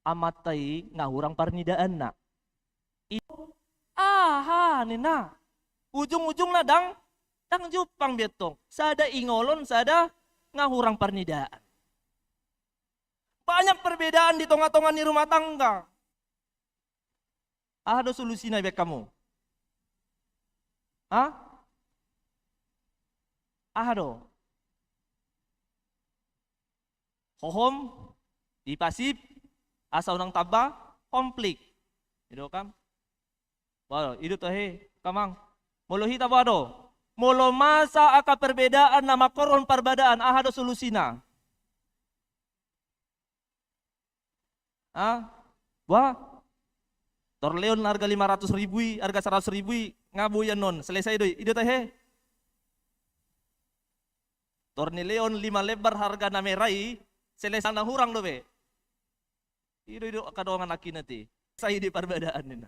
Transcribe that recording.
amatai ngahurang parnidaan na. Aha nina. Ujung-ujung na dang jupang bietong. Sada ingolon, sada ngahurang parnidaan. Banyak perbedaan di tengah-tengah ni rumah tangga. Ada solusi na bek kamu? Hah? Ada. Hohom, di pasif, asa unang taba, konflik. Itu kan? Wah, itu tuh kamang. Molo hita bado. Molo masa aka perbedaan nama koron perbedaan, ada solusina. Ah, wah, Torleon harga 500.000, harga 100.000, ngabu yan non, selesai doi. Itu teh. Tornileon 5 lebar harga na merai, selesai na hurang do be. Itu kadongan aki nanti. Saya di perbedaan ini.